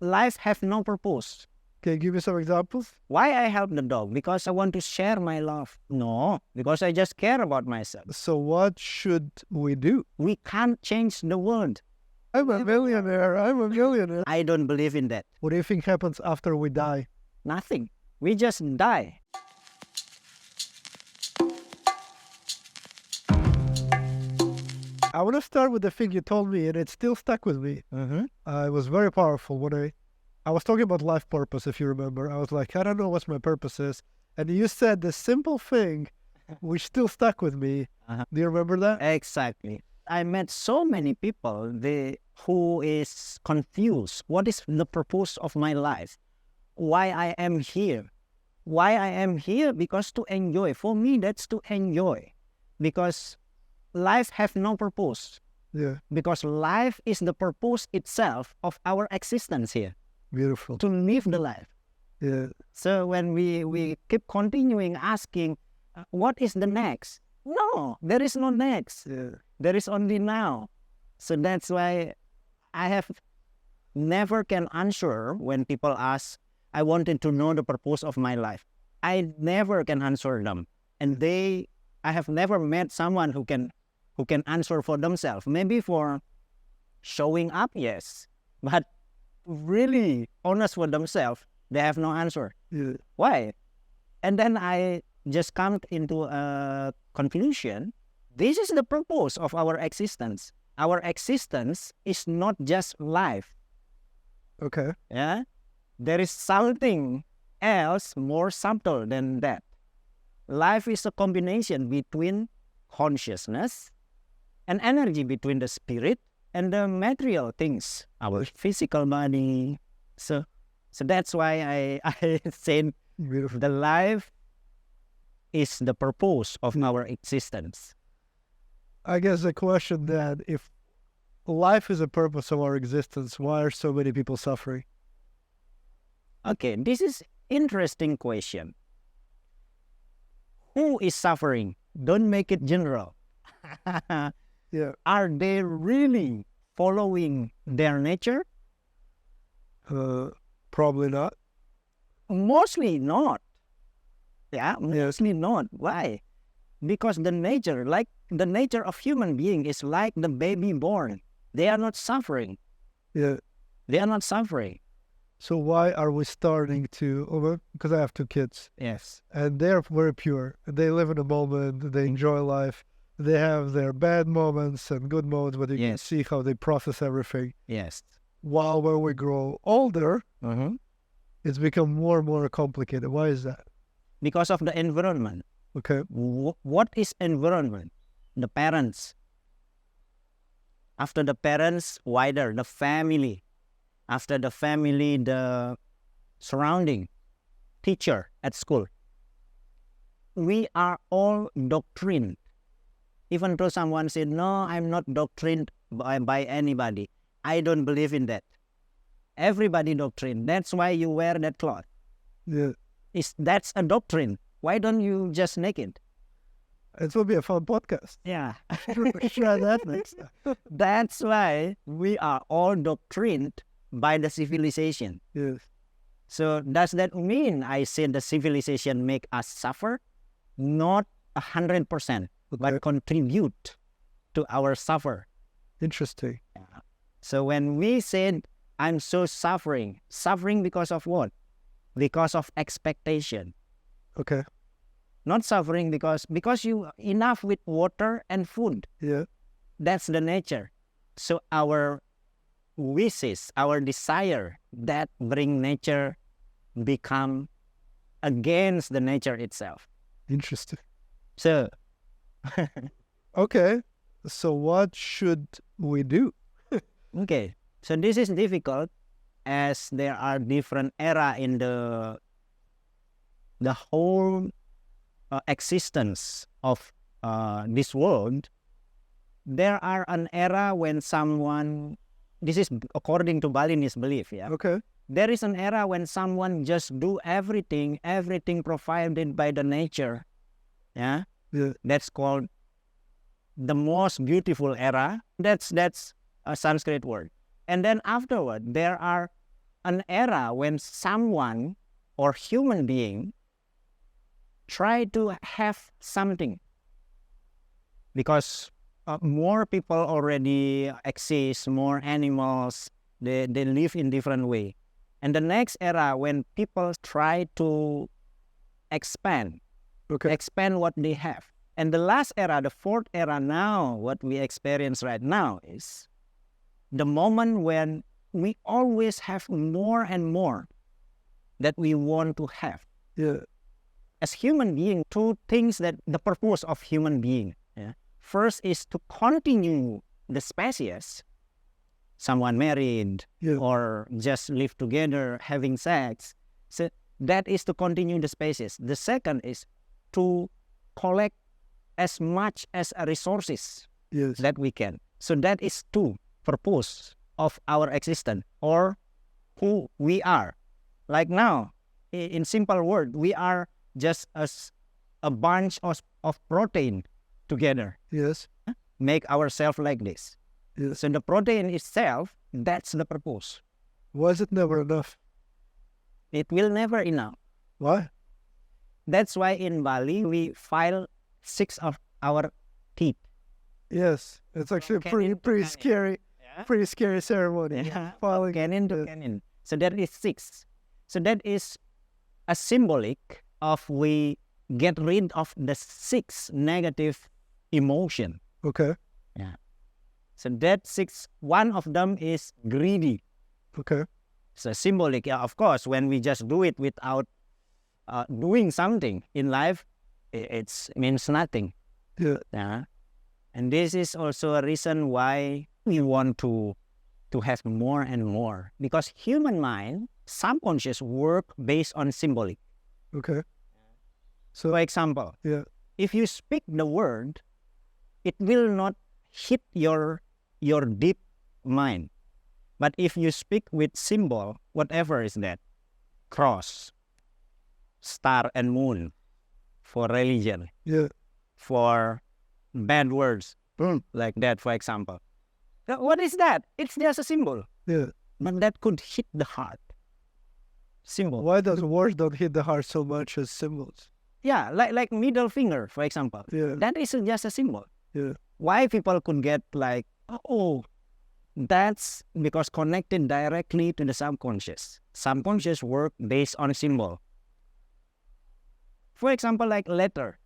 life have no purpose. Can you give me some examples? Why I help the dog? Because I want to share my love. No, because I just care about myself. So what should we do? We can't change the world. I'm a millionaire. I don't believe in that. What do you think happens after we die? Nothing. We just die. I want to start with the thing you told me, and it still stuck with me. It was very powerful when I was talking about life purpose, if you remember. I was like, I don't know what my purpose is. And you said the simple thing, which still stuck with me. Do you remember that? Exactly. I met so many people who is confused. What is the purpose of my life? Why I am here? Why I am here? Because to enjoy. For me, that's to enjoy. Because life have no purpose. Yeah. Because life is the purpose itself of our existence here. Beautiful. To live the life. Yeah. So when we keep continuing asking, what is the next? No, there is no next. Yeah. There is only now. So that's why I have never can answer when people ask, I wanted to know the purpose of my life. I never can answer them. And I have never met someone who can answer for themselves. Maybe for showing up, yes. But really honest with themselves, they have no answer. Yeah. Why? And then I just come into a conclusion. This is the purpose of our existence. Our existence is not just life. Okay. Yeah? There is something else more subtle than that. Life is a combination between consciousness and energy, between the spirit and the material things, our physical body. So that's why I said Beautiful. the life is the purpose of our existence. I guess the question then, if life is a purpose of our existence, why are so many people suffering? Okay, this is interesting question. Who is suffering? Don't make it general. Yeah. Are they really following their nature? Probably not. Mostly not. Yeah, mostly not. Why? Because the nature of human being is like the baby born. They are not suffering. Yeah. They are not suffering. So why are we starting to, because I have 2 kids, Yes. and they're very pure. They live in the moment, they enjoy life. They have their bad moments and good moments, but you can Yes. see how they process everything. Yes. While when we grow older, Mm-hmm. it's become more and more complicated. Why is that? Because of the environment. Okay. What is environment? The parents. After the parents, wider, the family. After the family, the surrounding, teacher at school. We are all doctrined. Even though someone said, no, I'm not doctrined by anybody. I don't believe in that. Everybody doctrine. That's why you wear that cloth. Yeah. That's a doctrine. Why don't you just naked? It will be a fun podcast. Yeah. Try that next time. That's why we are all doctrined by the civilization. Yes. So does that mean I said the civilization make us suffer? Not 100%, but contribute to our suffer. Interesting. Yeah. So when we said, I'm so suffering because of what? Because of expectation. Okay. Not suffering because you enough with water and food. Yeah. That's the nature. So our wishes, our desire, that bring nature become against the nature itself. Interesting. So, Okay. So what should we do? okay. So this is difficult as there are different era in the whole existence of this world. There are an era when someone, this is according to Balinese belief, yeah. Okay. There is an era when someone just do everything provided by the nature, yeah. Yeah. That's called the most beautiful era. That's a Sanskrit word. And then afterward, there are an era when someone or human being try to have something, because more people already exist, more animals, they live in different way. And the next era when people try to expand what they have. And the last era, the fourth era now, what we experience right now is the moment when we always have more and more that we want to have. Yeah. As human being, two things that the purpose of human being. Yeah? First is to continue the species, someone married or just live together, having sex. So that is to continue the species. The second is to collect as much as resources that we can. So that is two purpose of our existence or who we are. Like now, in simple word, we are just as a bunch of protein together. Yes. Make ourselves like this. Yes. So the protein itself, that's the purpose. Why is it never enough? It will never enough. Why? That's why in Bali, we file 6 of our teeth. Yes. It's actually pretty scary. Yeah. Pretty scary ceremony. Yeah. Filing. Cannon to cannon. So that is 6. So that is a symbolic of we get rid of the 6 negative emotion. Okay. Yeah. So that 6, one of them is greedy. Okay. So symbolic, yeah, of course, when we just do it without doing something in life, it means nothing. Yeah. Yeah. And this is also a reason why we want to have more and more. Because human mind, subconscious work based on symbolic. Okay. So, For example, yeah. if you speak the word, it will not hit your deep mind. But if you speak with symbol, whatever is that, cross, star and moon, for religion, Yeah. for bad words, like that, for example. What is that? It's just a symbol. Yeah. But that could hit the heart. Symbol. Why does words don't hit the heart so much as symbols? Yeah, like middle finger, for example. Yeah. That is just a symbol. Yeah. Why people could get like, oh, that's because connected directly to the subconscious. Subconscious work based on symbol. For example, like letter.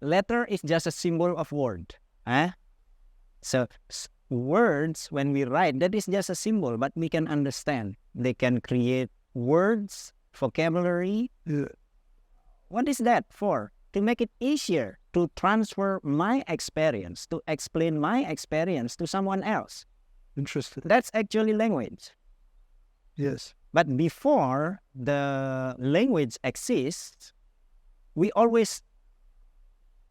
Letter is just a symbol of word. So words, when we write, that is just a symbol, but we can understand. They can create words, vocabulary. Yeah. What is that for? To make it easier to transfer my experience, to explain my experience to someone else. Interesting. That's actually language. Yes. But before the language exists, we always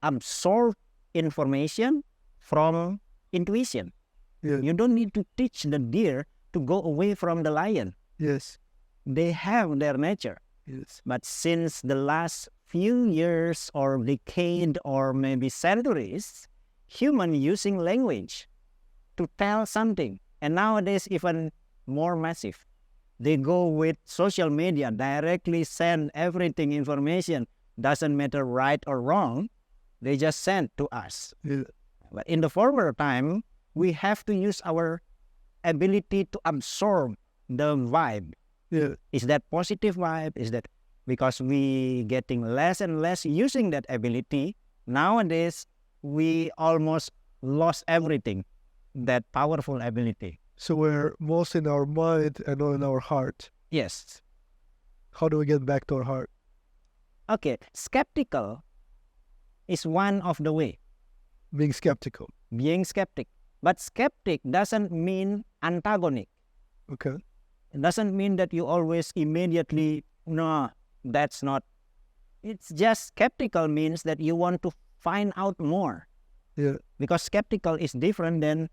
absorb information from intuition. Yeah. You don't need to teach the deer to go away from the lion. Yes. They have their nature. Yes. But since the last few years or decade or maybe centuries, human using language to tell something. And nowadays even more massive. They go with social media, directly send everything information. Doesn't matter right or wrong. They just send to us. Yeah. But in the former time, we have to use our ability to absorb the vibe. Yeah. Is that positive vibe? Is that because we getting less and less using that ability? Nowadays, we almost lost everything, that powerful ability. So we're most in our mind and not in our heart. Yes. How do we get back to our heart? Okay, skeptical is one of the way. Being skeptical. Being skeptic. But skeptic doesn't mean antagonic. Okay. It doesn't mean that you always immediately, no, that's not. It's just skeptical means that you want to find out more. Yeah. Because skeptical is different than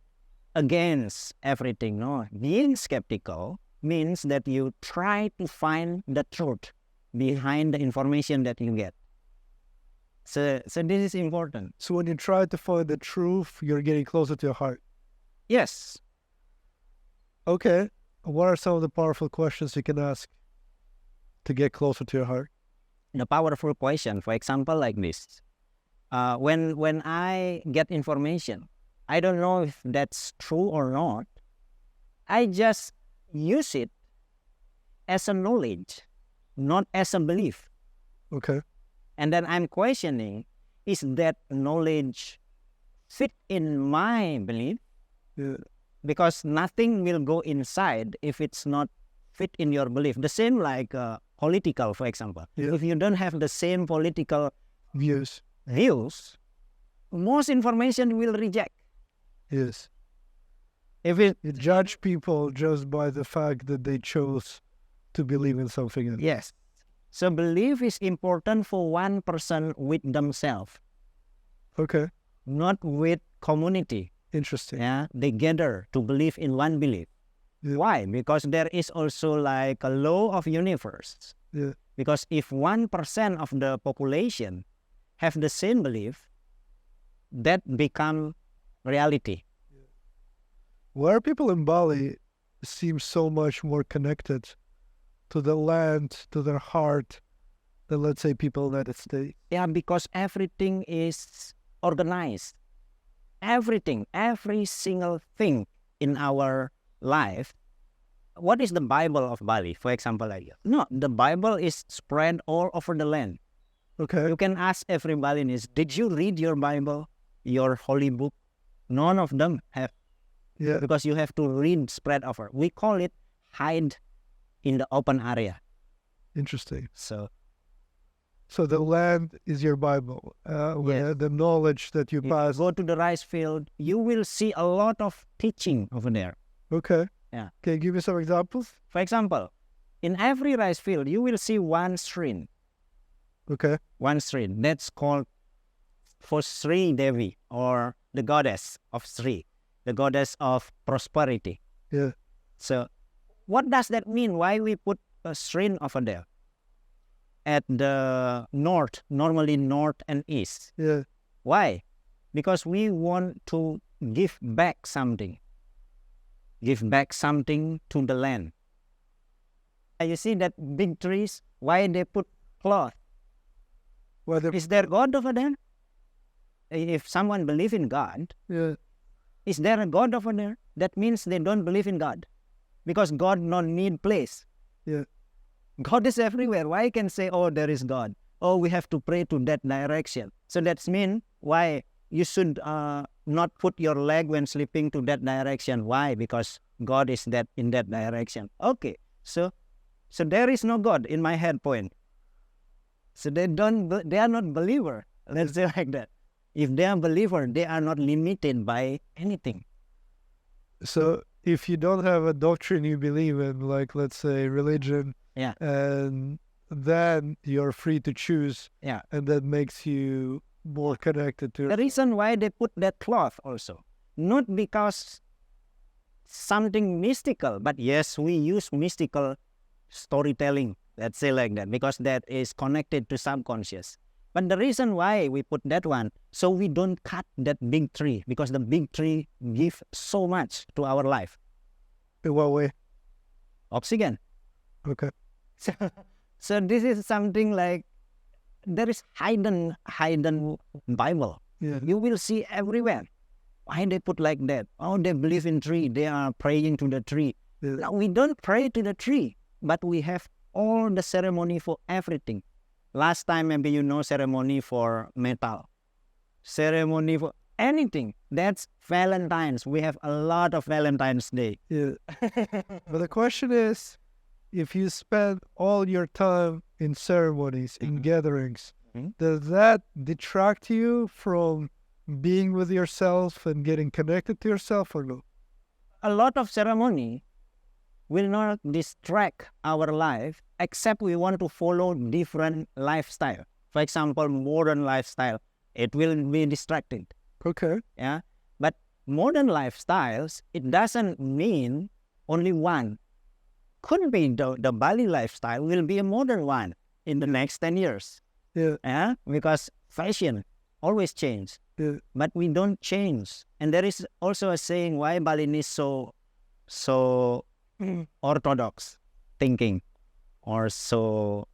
against everything. No, being skeptical means that you try to find the truth behind the information that you get. So this is important. So when you try to find the truth, you're getting closer to your heart. Yes. Okay. what are some of the powerful questions you can ask to get closer to your heart? The powerful question, for example, like this. When I get information, I don't know if that's true or not. I just use it as a knowledge, not as a belief. Okay. And then I'm questioning, is that knowledge fit in my belief? Yeah. Because nothing will go inside if it's not fit in your belief. The same like political, for example. Yeah. If you don't have the same political Views. views, most information will reject. Yes. If it, You judge people just by the fact that they chose to believe in something else. yes. So belief is important for one person with themselves, Okay. not with community. Interesting. Yeah, they gather to believe in one belief. Yeah. Why? Because there is also like a law of universe. Yeah. Because if 1% of the population have the same belief, that become reality. Where people in Bali seem so much more connected to the land, to their heart, than, let's say, people in the United States. Yeah, because everything is organized. Everything, every single thing in our life. What is the Bible of Bali, for example? Like, no, the Bible is spread all over the land. Okay. You can ask every Balinese, did you read your Bible, your holy book? None of them have, Yeah. because you have to read spread over. We call it hide in the open area. Interesting. So So the land is your Bible. Yes. The knowledge that you you pass. go to the rice field, you will see a lot of teaching over there. Okay. Yeah. Can you give me some examples? For example, in every rice field, you will see one stream. Okay. One stream. That's called for Sri Devi, or the goddess of Sri, the goddess of prosperity. Yeah. So what does that mean? Why we put a stream over there? At the north, normally north and east. Yeah. Why? Because we want to give back something. Give back something to the land. You see that big trees, why they put cloth? Well, the, Is there God over there? If someone believes in God, yeah. is there a God over there? That means they don't believe in God. Because God don't need place. Yeah. God is everywhere. Why can say, oh, there is God? Oh, we have to pray to that direction. So that's mean why you should not put your leg when sleeping to that direction. Why? Because God is that in that direction. Okay, so there is no God in my head point. So they are not believer. Let's say like that. If they are believer, they are not limited by anything. So if you don't have a doctrine you believe in, like, let's say, religion, Yeah. and then you're free to choose, Yeah. and that makes you more connected to. The reason why they put that cloth also, not because something mystical, but yes, we use mystical storytelling, let's say like that, because that is connected to subconscious. But the reason why we put that one, so we don't cut that big tree, because the big tree gives so much to our life. In what way? Oxygen. Okay. So this is something like, there is hidden Bible. Yeah. You will see everywhere. Why they put like that? Oh, they believe in tree. They are praying to the tree. Yeah. No, we don't pray to the tree, but we have all the ceremony for everything. Last time, maybe you know ceremony for metal, ceremony for anything. That's Valentine's. We have a lot of Valentine's Day. Yeah. But the question is, if you spend all your time in ceremonies, in gatherings, does that detract you from being with yourself and getting connected to yourself, or no? A lot of ceremony will not distract our life, except we want to follow different lifestyle. For example, modern lifestyle, it will be distracted. Okay. Yeah, but modern lifestyles, it doesn't mean only one. Could be the Bali lifestyle will be a modern one in the next 10 years. Yeah. Yeah, because fashion always change, Yeah. but we don't change. And there is also a saying why Balinese so orthodox thinking or so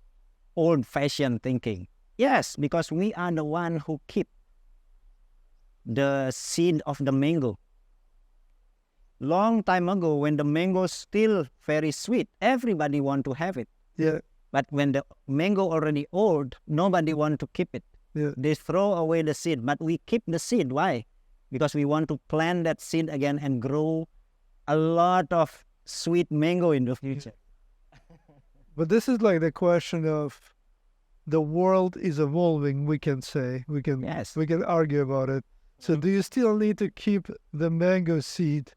old-fashioned thinking. Yes, because we are the one who keep the seed of the mango. Long time ago, when the mango is still very sweet, everybody want to have it. Yeah. But when the mango already old, nobody want to keep it. Yeah. They throw away the seed, but we keep the seed. Why? Because we want to plant that seed again and grow a lot of sweet mango in the future. But this is like the question of the world is evolving, we can say. We can argue about it. So do you still need to keep the mango seed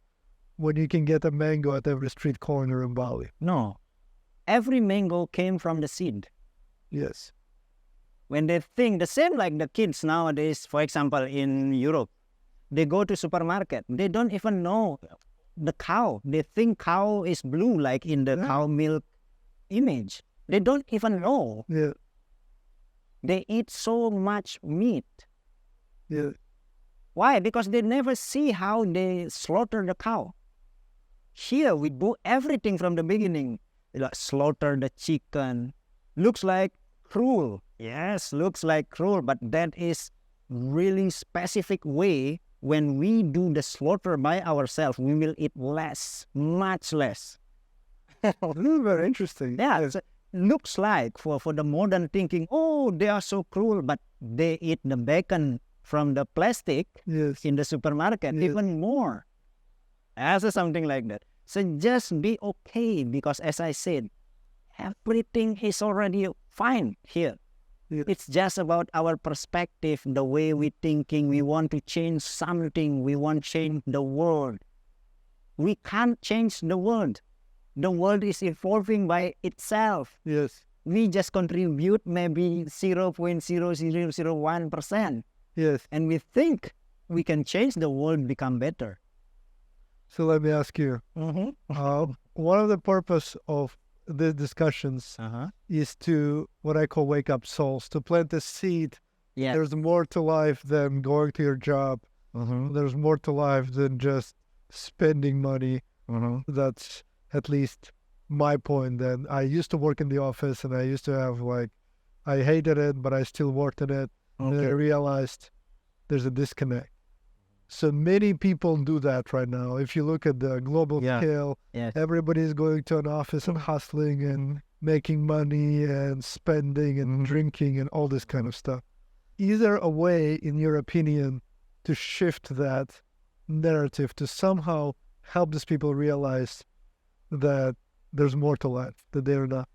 when you can get a mango at every street corner in Bali? No. Every mango came from the seed. Yes. When they think, the same like the kids nowadays, for example, in Europe, they go to supermarket. They don't even know the cow. They think cow is blue, like in the cow milk image. They don't even know. Yeah. They eat so much meat. Yeah. Why? Because they never see how they slaughter the cow. Here, we do everything from the beginning. Like slaughter the chicken. Looks like cruel. Yes, looks like cruel, but that is really specific way. When we do the slaughter by ourselves, we will eat less, much less. This is very interesting. Yeah, so looks like for the modern thinking, oh, they are so cruel, but they eat the bacon from the plastic in the supermarket, even more. Also something like that. So just be okay, because as I said, everything is already fine here. It's just about our perspective, the way we thinking. We want to change something. We want to change the world. We can't change the world. The world is evolving by itself. Yes. We just contribute maybe 0.0001%. Yes. And we think we can change the world, become better. So let me ask you, one of the purpose of the discussions is to what I call wake up souls, to plant a seed. Yeah. There's more to life than going to your job. There's more to life than just spending money. That's at least my point. Then I used to work in the office and I used to have I hated it, but I still worked in it. And then I realized there's a disconnect. So many people do that right now. If you look at the global scale, everybody's going to an office and hustling and making money and spending and drinking and all this kind of stuff. Is there a way, in your opinion, to shift that narrative to somehow help these people realize that there's more to life, that they're not?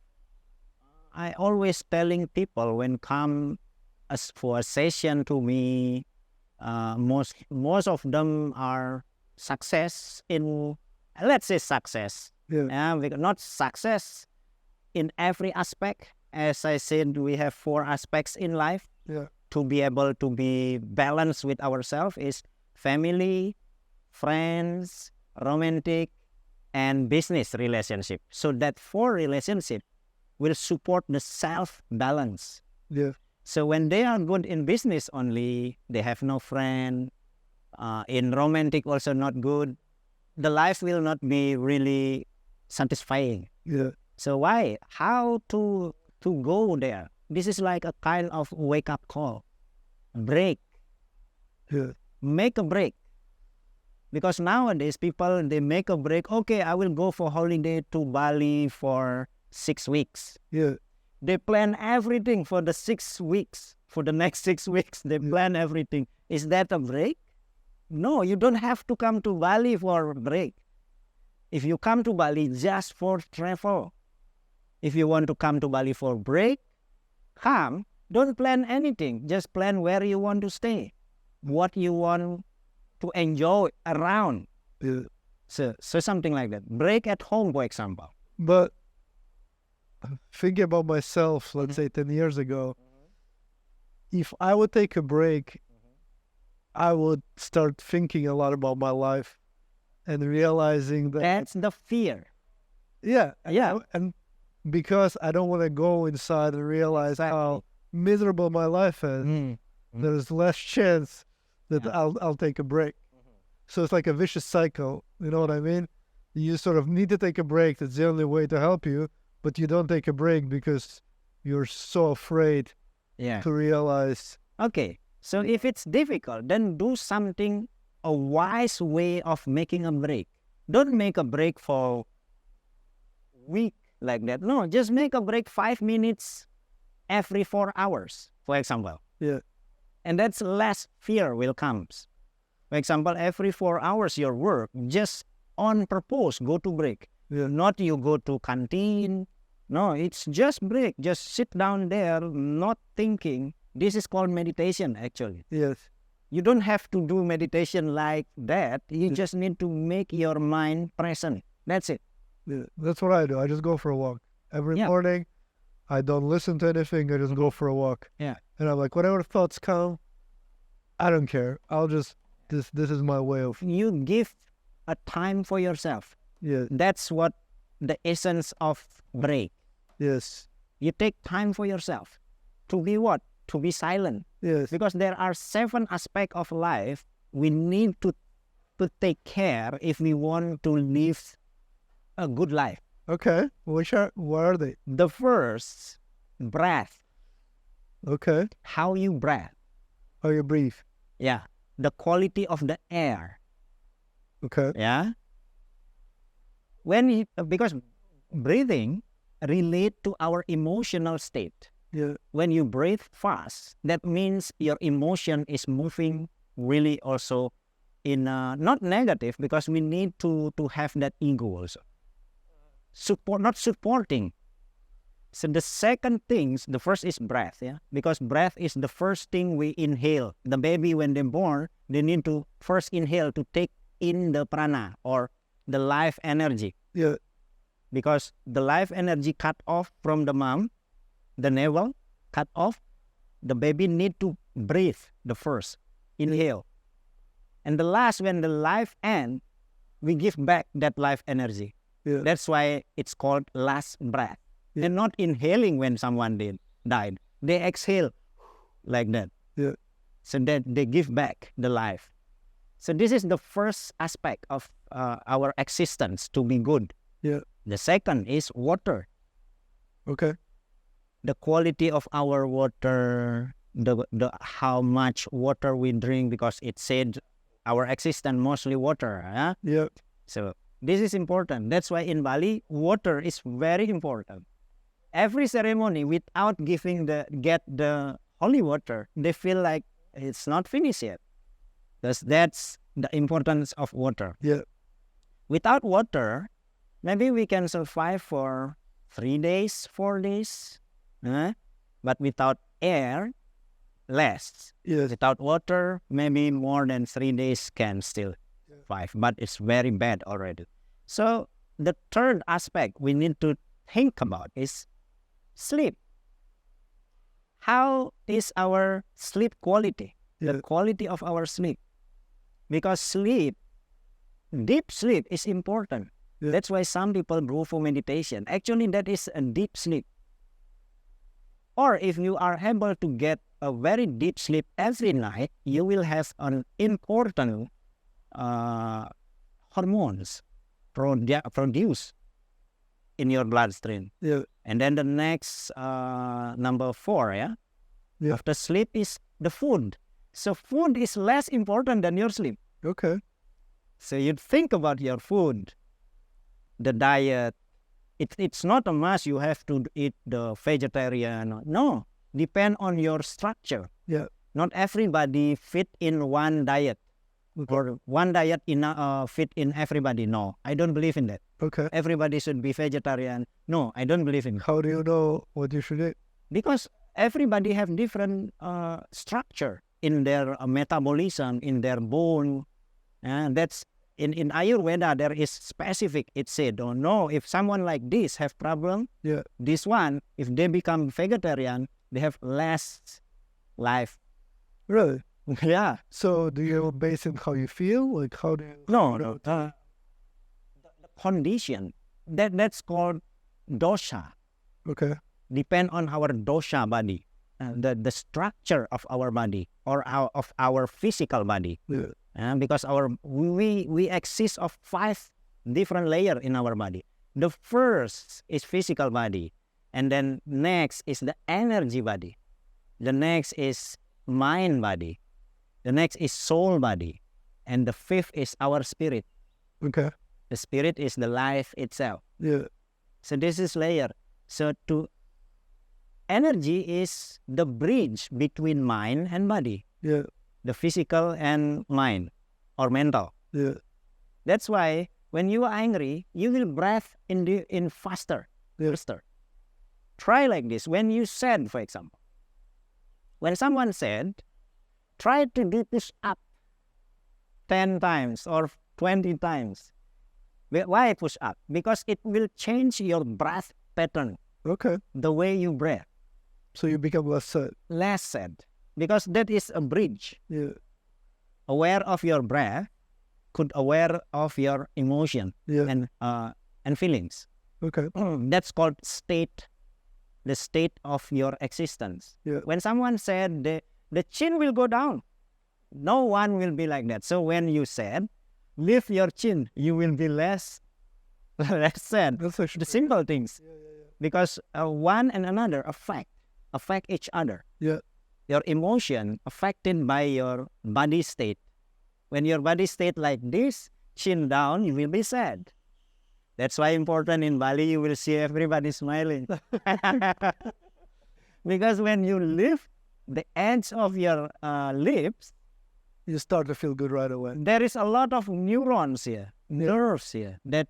I always telling people when come for a session to me, most of them are success in, let's say success. Not success in every aspect. As I said, we have 4 aspects in life. To be able to be balanced with ourselves is family, friends, romantic, and business relationship. So that 4 relationship will support the self-balance. So when they are good in business only, they have no friend, in romantic also not good, the life will not be really satisfying. So why? How to go there? This is like a kind of wake-up call. Break. Make a break. Because nowadays people, they make a break. Okay, I will go for holiday to Bali for 6 weeks. They plan everything for the 6 weeks. For the next 6 weeks, they plan everything. Is that a break? No, you don't have to come to Bali for a break. If you come to Bali just for travel, if you want to come to Bali for break, come. Don't plan anything. Just plan where you want to stay, what you want to enjoy around. So something like that. Break at home, for example. But thinking about myself, let's say 10 years ago, if I would take a break, I would start thinking a lot about my life and realizing that... That's the fear. And because I don't want to go inside and realize how miserable my life is, there's less chance that I'll take a break. So it's like a vicious cycle, you know what I mean? You sort of need to take a break. That's the only way to help you. But you don't take a break because you're so afraid Yeah. to realize. Okay. So if it's difficult, then do something, a wise way of making a break. Don't make a break for week like that. No, just make a break 5 minutes every 4 hours, for example. Yeah. And that's less fear will comes. For example, every 4 hours your work, just on purpose, go to break. Yeah. Not you go to canteen. No, it's just break. Just sit down there, not thinking. This is called meditation, actually. Yes. You don't have to do meditation like that. You just need to make your mind present. That's it. Yeah. That's what I do. I just go for a walk. Every morning, I don't listen to anything. I just go for a walk. Yeah. And I'm like, whatever thoughts come, I don't care. I'll just, this is my way of. You give a time for yourself. Yeah. That's what the essence of break. Yes. You take time for yourself. To be what? To be silent. Yes. Because there are 7 aspects of life we need to take care if we want to live a good life. Okay. What are they? The first, breath. Okay. How you breathe. How you breathe. Yeah. The quality of the air. Okay. Yeah. Because breathing relate to our emotional state. Yeah. When you breathe fast, that means your emotion is moving really also in not negative, because we need to have that ego also. Not supporting. So the second things, the first is breath, yeah, because breath is the first thing we inhale. The baby, when they're born, they need to first inhale to take in the prana or the life energy. Yeah. Because the life energy cut off from the mom, the navel cut off, the baby need to breathe the first, inhale. And the last, when the life ends, we give back that life energy. Yeah. That's why it's called last breath. Yeah. They're not inhaling when someone died. They exhale like that. Yeah. So that they give back the life. So this is the first aspect of our existence to be good. Yeah. The second is water. Okay. The quality of our water, the how much water we drink, because it said our existence mostly water. Huh? Yeah. So this is important. That's why in Bali, water is very important. Every ceremony, without get the holy water, they feel like it's not finished yet. That's the importance of water. Yeah. Without water, maybe we can survive for 3 days, 4 days. But without air, less. Yes. Without water, maybe more than 3 days can still survive. But it's very bad already. So the third aspect we need to think about is sleep. How is our sleep quality? Yeah. The quality of our sleep. Because sleep, deep sleep is important. Yeah. That's why some people go for meditation. Actually, that is a deep sleep. Or if you are able to get a very deep sleep every night, you will have an important hormones produced in your bloodstream. Yeah. And then the next number 4, Yeah. after sleep is the food. So food is less important than your sleep. Okay. So you think about your food, the diet. It's not a must you have to eat the vegetarian. No, depend on your structure. Yeah. Not everybody fit in one diet. Okay. Or one diet fit in everybody. No, I don't believe in that. Okay. Everybody should be vegetarian. No, I don't believe in that. How do you know what you should eat? Because everybody have different structure in their metabolism, in their bone. And that's in Ayurveda, there is specific. It said, oh no, if someone like this have problem, Yeah. this one, if they become vegetarian, they have less life. Really? Yeah. So do you base it how you feel? Like how do you? No. The condition, that's called dosha. Okay. Depend on our dosha body, the structure of our body or of our physical body. Yeah. Because we exist of 5 different layer in our body. The first is physical body, and then next is the energy body. The next is mind body. The next is soul body. And the fifth is our spirit. Okay. The spirit is the life itself. Yeah. So this is layer. So energy is the bridge between mind and body. Yeah. The physical and mind or mental. Yeah. That's why when you are angry, you will breathe in faster. Yeah. Faster. Try like this. When you said, for example, when someone said, try to do push up 10 times or 20 times. Why push up? Because it will change your breath pattern, Okay. the way you breathe. So you become less sad. Less sad. Because that is a bridge. Yeah. Aware of your breath, could aware of your emotion Yeah. and feelings. Okay. That's called state, the state of your existence. Yeah. When someone said the chin will go down, no one will be like that. So when you said, lift your chin, you will be less sad. That's actually The simple things. Yeah. Because one and another affect each other. Yeah. Your emotion affected by your body state. When your body state like this, chin down, you will be sad. That's why important in Bali, you will see everybody smiling. Because when you lift the edge of your lips, You start to feel good right away. there is a lot of neurons here, nerves here, that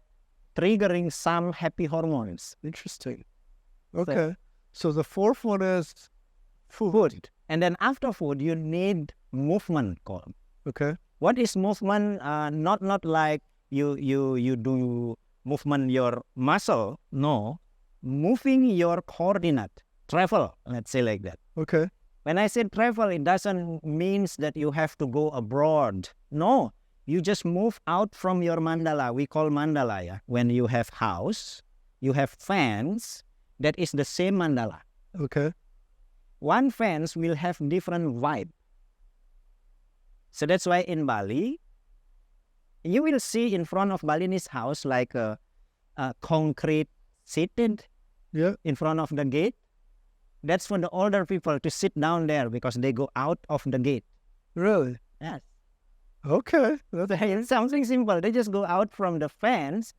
triggering some happy hormones. Interesting. Okay. So the fourth one is Food. And then after food, you need movement. Called. okay. What is movement? Not like you do movement your muscle. No, moving your coordinate. Travel. Let's say like that. Okay. When I say travel, it doesn't mean that you have to go abroad. No, you just move out from your mandala. We call mandala. Yeah? When you have house, you have fans. That is the same mandala. Okay. One fans will have different vibe. So that's why in Bali, you will see in front of Balinese house like a concrete seated Yeah. in front of the gate. That's for the older people to sit down there because they go out of the gate. Really? Yes. Okay. So it's something simple. They just go out from the fence.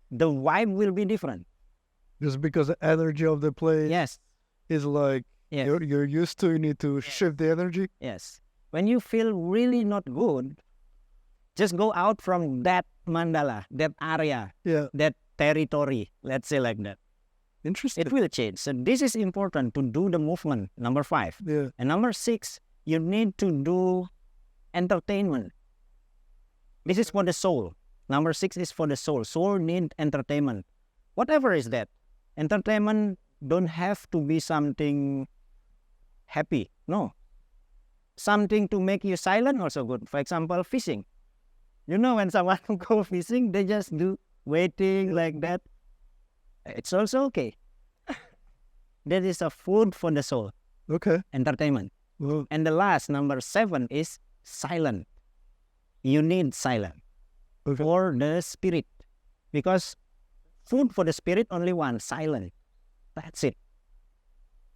The vibe will be different. Just because the energy of the place Yes. is like Yes. you're used to, you need to shift the energy. Yes. When you feel really not good, just go out from that mandala, that area, Yeah. that territory. Let's say like that. Interesting. It will change. So this is important to do the movement, number 5. Yeah. And number 6, you need to do entertainment. This is for the soul. Number 6 is for the soul. Soul need entertainment. Whatever is that. Entertainment don't have to be something happy. No. Something to make you silent also good. For example, fishing. You know, when someone go fishing, they just do waiting like that. It's also okay. That is a food for the soul. Okay. Entertainment. Well, And the last, number 7, is silent. You need silent okay. for the spirit. Because food for the spirit, only one, silent. That's it.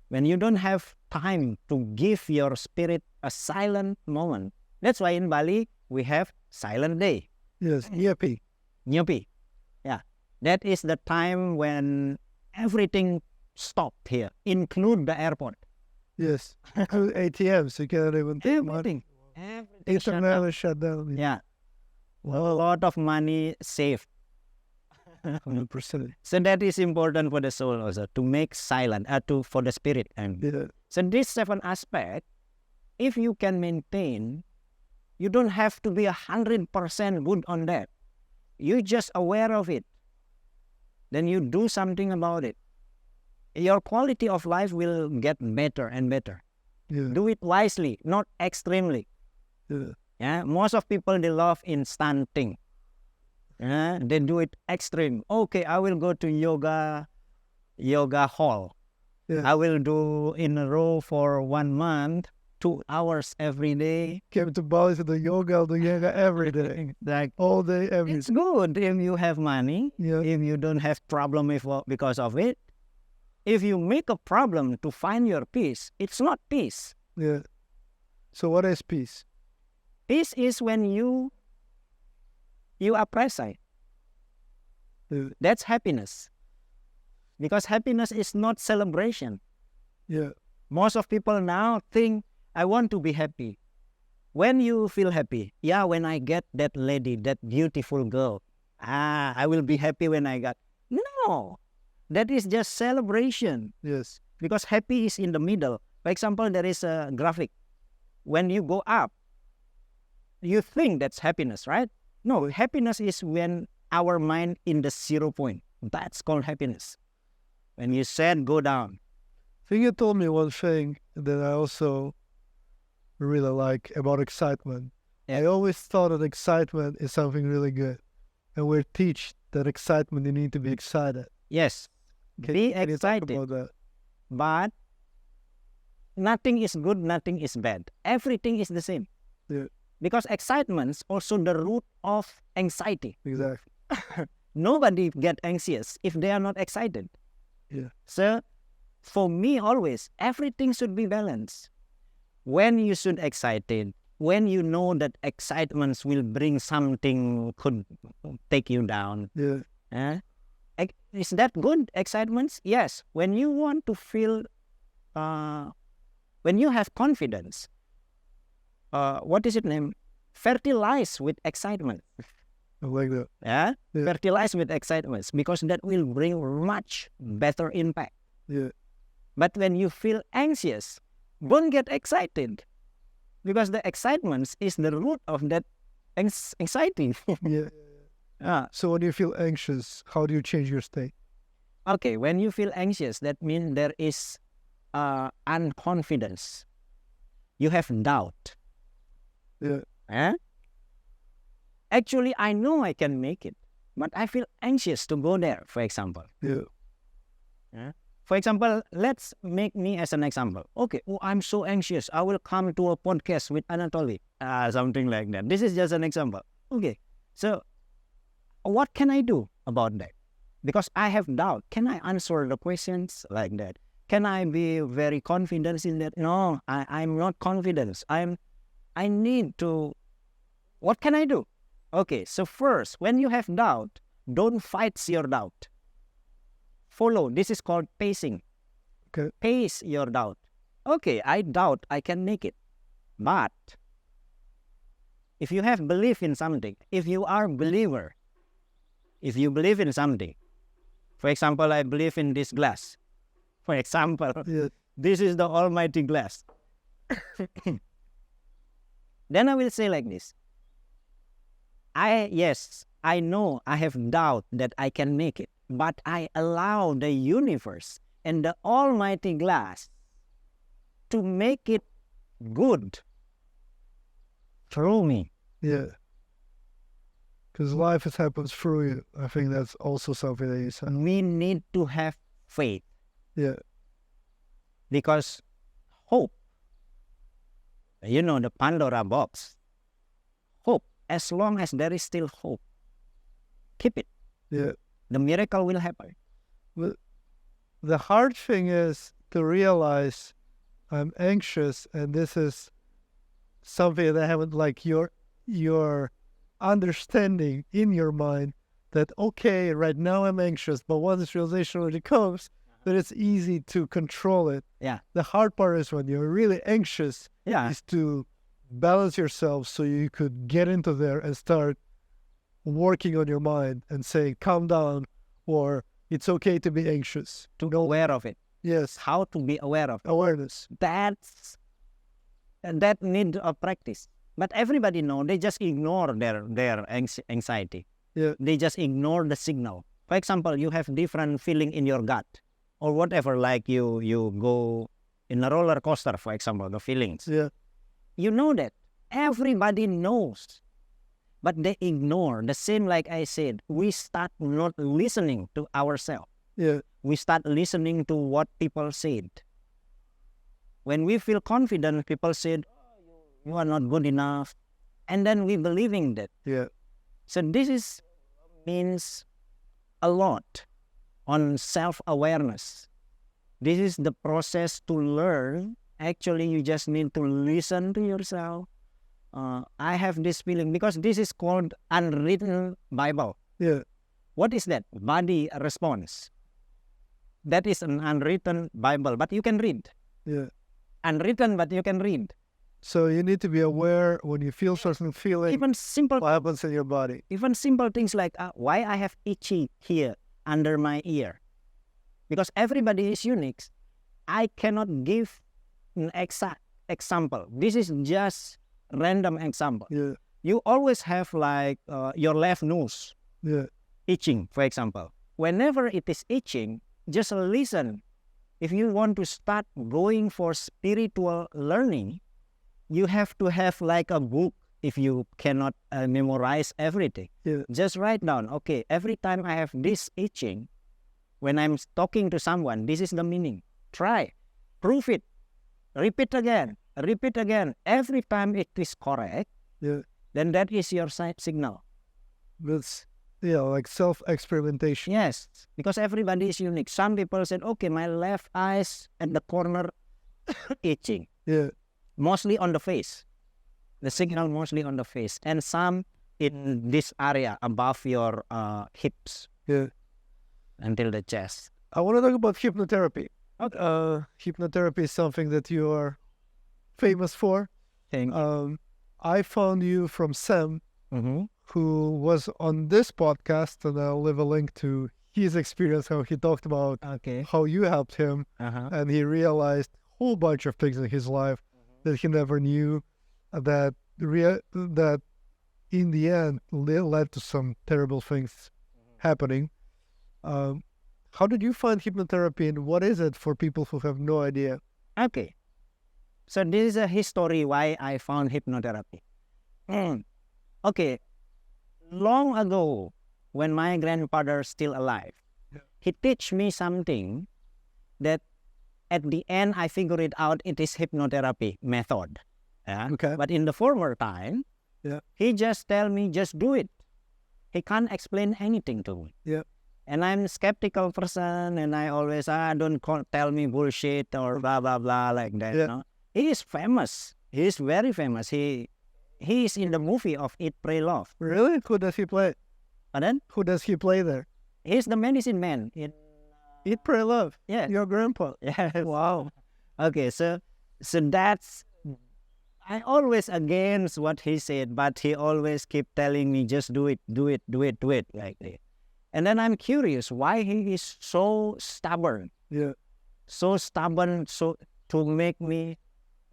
When you don't have time to give your spirit a silent moment. That's why in Bali, we have silent day. Yes. Yippee. Nyepi. Yeah. That is the time when everything stopped here, include the airport. Yes. ATMs. You can't even take money. Everything. Everything shut Internet down. is shut down. Yeah. A lot of money saved. 100%. So that is important for the soul also, to make silent, for the spirit. And Yeah. so these 7 aspects, if you can maintain, you don't have to be 100% good on that. You just aware of it. Then you do something about it. Your quality of life will get better and better. Yeah. Do it wisely, not extremely. Yeah. Yeah, most of people, they love instant thing. Yeah, they do it extreme. Okay, I will go to yoga hall. Yeah. I will do in a row for 1 month 2 hours every day. Came to Bali to the yoga, every day, Like, all day, every it's day. good if you have money, Yeah, if you don't have problem because of it. If you make a problem to find your peace, it's not peace. yeah. So what is peace? Peace is when you are present. Yeah, That's happiness. Because happiness is not celebration. yeah, Most of people now think, I want to be happy. When you feel happy, yeah, when I get that lady, that beautiful girl, I will be happy when I got. No, that is just celebration. yes, Because happy is in the middle. For example, there is a graphic. When you go up, you think that's happiness, right? No, happiness is when our mind in the 0 point. That's called happiness. When you said go down. I think you told me one thing that I also really like about excitement. Yeah. I always thought that excitement is something really good. And we're taught that excitement, you need to be excited. Yes, be Can you talk excited. about that? But nothing is good, nothing is bad. Everything is the same. Yeah, Because excitement is also the root of anxiety. exactly. Nobody get anxious if they are not excited. Yeah, So for me always, everything should be balanced. When you should excited, when you know that excitements will bring something could take you down. yeah, Is that good, excitements? Yes. When you want to feel, when you have confidence, what is it name? Fertilize with excitement. I like that. Yeah? Yeah. Fertilize with excitements because that will bring much better impact. Yeah, But when you feel anxious, don't get excited because the excitement is the root of that anxiety. yeah. Ah, So when you feel anxious, how do you change your state? okay, when you feel anxious, that means there is unconfidence. You have doubt. Yeah, Actually, I know I can make it, but I feel anxious to go there, for example. yeah, For example, let's make me as an example. Okay, I'm so anxious. I will come to a podcast with Anatoly. Something like that. This is just an example. Okay, so what can I do about that? Because I have doubt. Can I answer the questions like that? Can I be very confident in that? No, I'm not confident. I need to. What can I do? Okay, so first, when you have doubt, don't fight your doubt. Follow. This is called pacing. Okay. Pace your doubt. Okay, I doubt I can make it. But if you have belief in something, if you are a believer, if you believe in something, for example, I believe in this glass. For example, yeah, this is the almighty glass. Then I will say like this. I know I have doubt that I can make it, but I allow the universe and the almighty glass to make it good through me. yeah. Because life has happens through you. I think that's also something that you said. We need to have faith Yeah, because hope, the Pandora box, hope, as long as there is still hope, keep it. yeah. The miracle will happen. The hard thing is to realize I'm anxious, and this is something that I haven't like your understanding in your mind that okay, right now I'm anxious, but once this realization already comes, that it's easy to control it. Yeah. The hard part is when you're really anxious, Yeah. is to balance yourself so you could get into there and start working on your mind and saying, calm down, or it's okay to be anxious. To be aware of it. Yes, How to be aware of it. awareness. That need a practice. But everybody know, they just ignore their anxiety. Yeah, They just ignore the signal. For example, you have different feeling in your gut or whatever, like you go in a roller coaster, for example, the feelings. yeah, You know that. Everybody knows. But they ignore. The same like I said, we start not listening to ourselves. yeah, We start listening to what people said. When we feel confident, people say, you are not good enough. And then we believing that. Yeah. So this means a lot on self-awareness. This is the process to learn. Actually, you just need to listen to yourself. I have this feeling because this is called unwritten Bible. Yeah. What is that? Body response. That is an unwritten Bible, but you can read. Yeah. Unwritten, but you can read. So you need to be aware when you feel certain feeling, Even simple, what happens in your body. even simple things like why I have itchy here under my ear. Because everybody is unique. I cannot give an exact example. This is just random example. Yeah. You always have like your left nose Yeah. itching, for example. Whenever it is itching, just listen. If you want to start going for spiritual learning, you have to have like a book if you cannot memorize everything. Yeah. Just write down, okay, every time I have this itching, when I'm talking to someone, this is the meaning. Try, prove it, repeat again. Every time it is correct, Yeah. then that is your signal. That's, yeah, like self-experimentation. Yes, because everybody is unique. Some people said, okay, my left eyes at the corner itching, Yeah. mostly on the face. The signal mostly on the face, and some in this area above your hips Yeah. until the chest. I want to talk about hypnotherapy. Okay. Hypnotherapy is something that you are famous for. Thank you. I found you from Sam, who was on this podcast, and I'll leave a link to his experience, how he talked about Okay. how you helped him, and he realized a whole bunch of things in his life that he never knew, that in the end led to some terrible things happening. How did you find hypnotherapy, and what is it for people who have no idea? Okay. So this is a history why I found hypnotherapy. Okay. Long ago, when my grandfather is still alive, he teach me something that at the end I figured it out. It is hypnotherapy method. Yeah. Okay. But in the former time, he just tell me, just do it. He can't explain anything to me. Yeah. And I'm a skeptical person, and I always, don't tell me bullshit or blah, blah, blah, like that. Yeah. No? He is famous. He is very famous. He is in the movie of Eat, Pray, Love. Really? Who does he play? Pardon? Who does he play there? He's the medicine man. Eat, Pray, Love. Yeah. Your grandpa. Yes. Wow. Okay, so that's, I always against what he said, but he always keep telling me, just do it, like that. And then I'm curious why he is so stubborn. Yeah. So stubborn, so to make me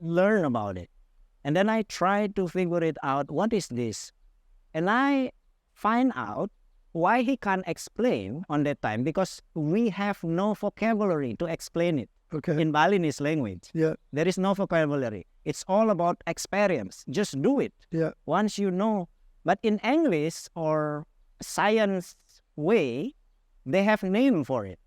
learn about it. And then I try to figure it out, what is this? And I find out why he can't explain on that time, because we have no vocabulary to explain it. Okay. In Balinese language, Yeah. there is no vocabulary. It's all about experience. Just do it. Yeah. Once you know. But in English or science way, they have name for it.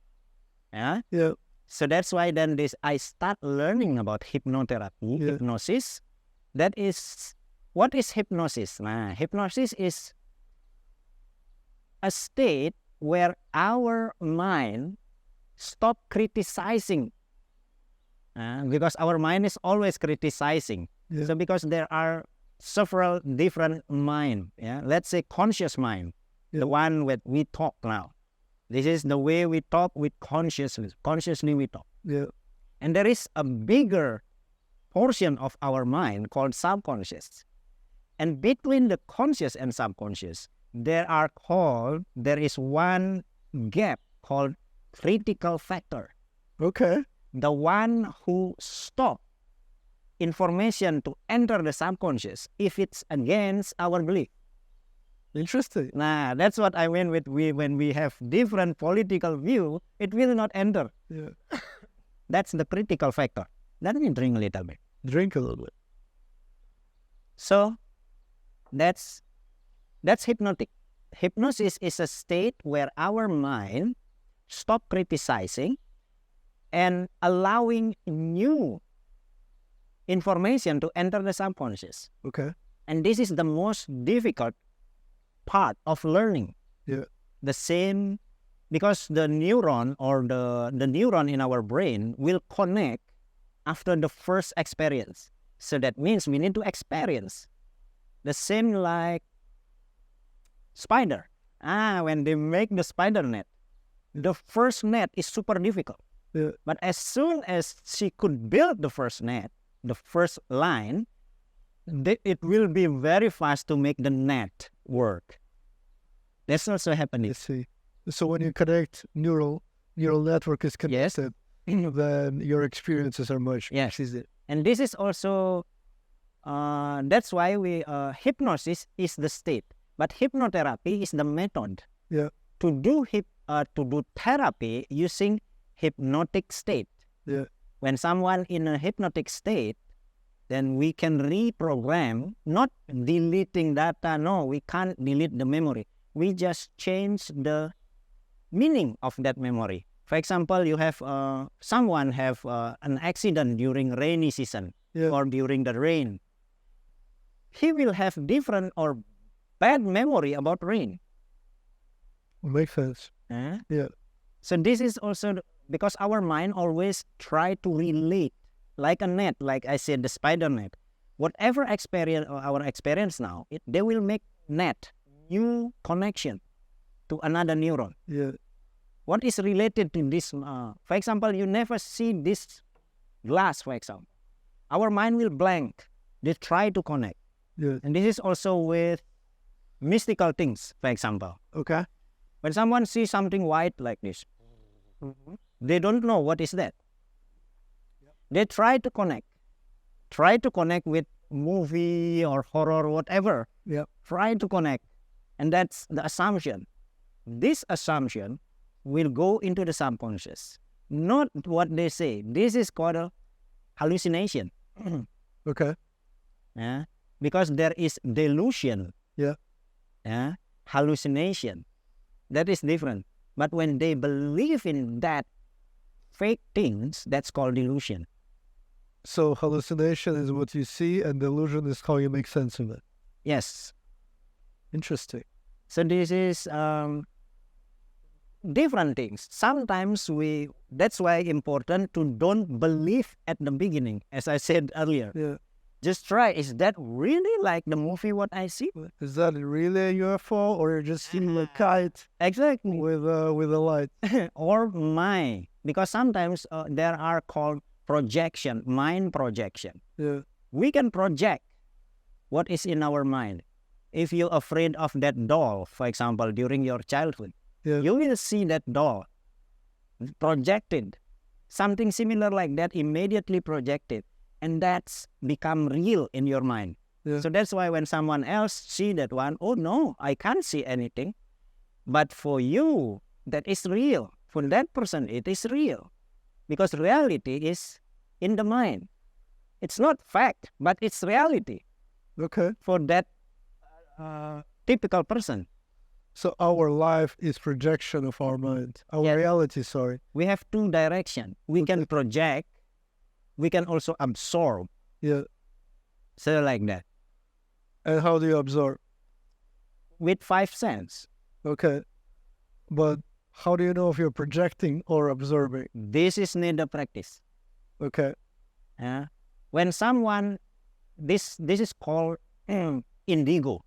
Yeah. Yeah. So that's why then I start learning about hypnotherapy, hypnosis. That is, what is hypnosis? Hypnosis is a state where our mind stop criticizing. Because our mind is always criticizing. Yeah. So because there are several different mind. Yeah. Let's say conscious mind, the one that we talk now. This is the way we talk with consciousness. Consciously we talk. Yeah. And there is a bigger portion of our mind called subconscious. And between the conscious and subconscious, there is one gap called critical factor. Okay. The one who stop information to enter the subconscious if it's against our belief. Interesting. That's what I mean with when we have different political view, it will not enter. Yeah. That's the critical factor. Let me drink a little bit. Drink a little bit. So that's hypnotic. Hypnosis is a state where our mind stop criticizing and allowing new information to enter the subconscious. Okay. And this is the most difficult part of learning. Yeah. The same, because the neuron or the neuron in our brain will connect after the first experience. So that means we need to experience. The same like spider. When they make the spider net, the first net is super difficult. Yeah. But as soon as she could build the first net, the first line, it will be very fast to make the net work. That's also happening. I see. So when you connect neural network is connected, then your experiences are much easier. And this is also that's why hypnosis is the state, but hypnotherapy is the method. Yeah. To do therapy using hypnotic state. Yeah. When someone in a hypnotic state, then we can reprogram, not deleting data. No, we can't delete the memory. We just change the meaning of that memory. For example, you have someone have an accident during rainy season or during the rain. He will have different or bad memory about rain. Makes sense. Yeah. So this is also because our mind always try to relate like a net, like I said, the spider net. Whatever experience our experience now, they will make net, new connection to another neuron. Yeah. What is related to this? For example, you never see this glass, for example. Our mind will blank. They try to connect. Yeah. And this is also with mystical things, for example. Okay. When someone sees something white like this, they don't know what is that. They try to connect. Try to connect with movie or horror, whatever. Yeah. Try to connect. And that's the assumption. This assumption will go into the subconscious. Not what they say. This is called a hallucination. Okay. Because there is delusion. Hallucination. That is different. But when they believe in that fake things, that's called delusion. So hallucination is what you see and delusion is how you make sense of it. Yes. Interesting. So this is different things. Sometimes that's why important to don't believe at the beginning, as I said earlier. Yeah. Just try. Is that really like the movie what I see? Is that really a UFO or you're just seeing a kite? Exactly. With a light. Or mind. Because sometimes there are called projection, mind projection. Yeah. We can project what is in our mind. If you're afraid of that doll, for example, during your childhood, you will see that doll projected. Something similar like that immediately projected. And that's become real in your mind. Yeah. So that's why when someone else see that one, oh no, I can't see anything. But for you, that is real. For that person, it is real. Because reality is in the mind. It's not fact, but it's reality. Okay. For that typical person. So our life is projection of our mind. Our reality, sorry. We have two directions. We can project. We can also absorb. Yeah. So like that. And how do you absorb? With 5 senses. Okay. But how do you know if you're projecting or absorbing? This is need a practice. Okay. When someone, this is called indigo.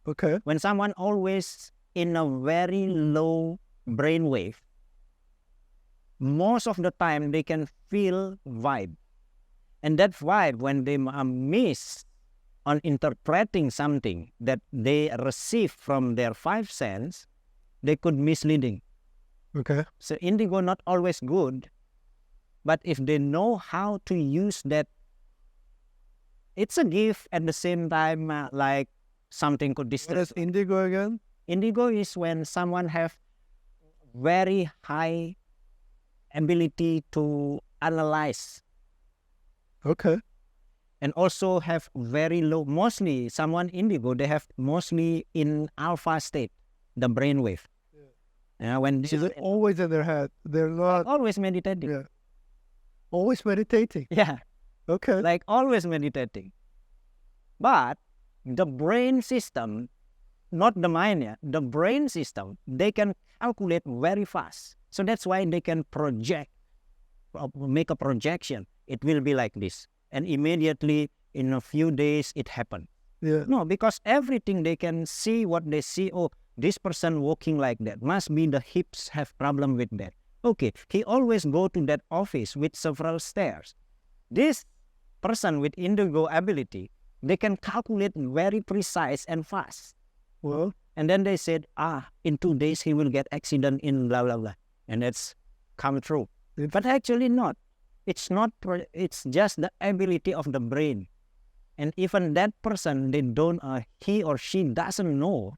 Okay. When someone always in a very low brainwave, most of the time they can feel vibe. And that vibe, when they miss on interpreting something that they receive from their 5 senses, they could misleading. Okay. So indigo not always good, but if they know how to use that, it's a gift at the same time like something could distract. What is indigo again? Indigo is when someone have very high ability to analyze. Okay. And also have very low, mostly someone indigo, they have mostly in alpha state, the brainwave. When So they're always in their head. They're not always meditating. Yeah. Always meditating. Yeah. Okay. like always meditating. But the brain system, not the mind, yeah, the brain system, they can calculate very fast. So that's why they can project, make a projection. It will be like this. And immediately in a few days, it happened. Yeah. No, because everything they can see what they see. Oh, this person walking like that. Must be the hips have problem with that. Okay, he always go to that office with several stairs. This person with indigo ability, they can calculate very precise and fast. Well, And then they said, in 2 days he will get accident in blah, blah, blah. And it's come true. But actually not. It's not, it's just the ability of the brain. And even that person, they don't, he or she doesn't know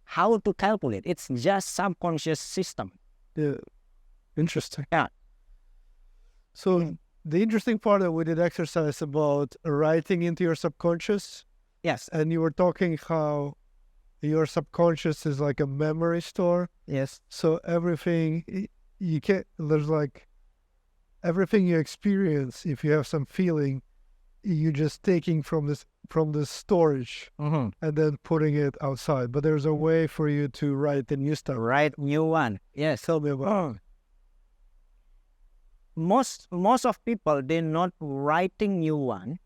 how to calculate. It's just subconscious system. yeah. Interesting. Yeah. So the interesting part that we did exercise about writing into your subconscious, Yes. and you were talking how your subconscious is like a memory store. Yes. So everything you can't, there's like everything you experience, if you have some feeling, you just taking from this storage Mm-hmm. and then putting it outside. But there's a way for you to write the new stuff. Write new one. Yes. Tell me about Most of people, they're not writing new one,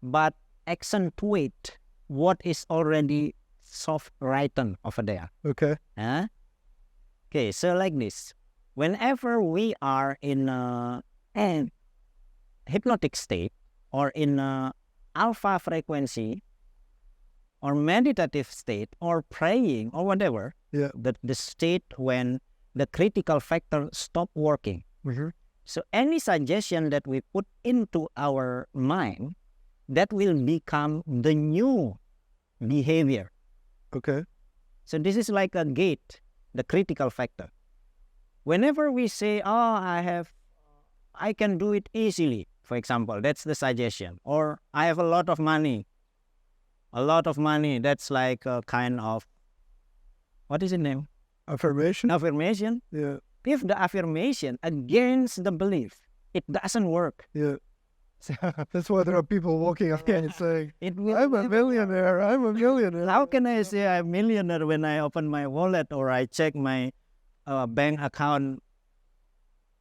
but accentuate what is already soft written over there. Okay. Huh? Okay, so like this. Whenever we are in a hypnotic state or in a alpha frequency or meditative state or praying or whatever, Yeah. the state when the critical factor stop working. Mm-hmm. So any suggestion that we put into our mind, that will become the new behavior. Okay. So this is like a gate, the critical factor. Whenever we say, I can do it easily, for example, that's the suggestion. Or I have a lot of money. A lot of money, that's like a kind of, what is the name? Affirmation. Affirmation. Yeah. If the affirmation against the belief, it doesn't work. Yeah. That's why there are people walking outside saying, It will I'm a never millionaire. I'm a millionaire. How can I say I'm a millionaire when I open my wallet or I check my bank account,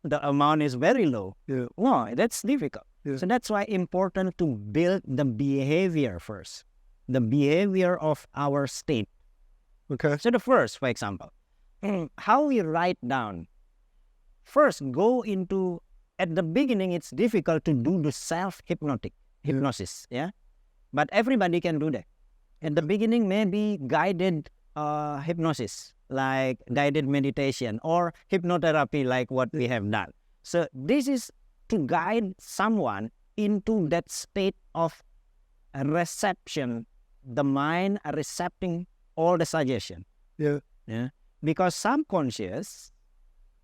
the amount is very low? Yeah. No, that's difficult. Yeah. So that's why important to build the behavior first, the behavior of our state. Okay. So the first, for example, how we write down. First, go into, at the beginning, it's difficult to do the hypnosis, yeah? But everybody can do that. At the beginning, maybe guided hypnosis, like guided meditation or hypnotherapy, like what we have done. So this is to guide someone into that state of reception, the mind recepting all the suggestion. Yeah. Yeah, because subconscious,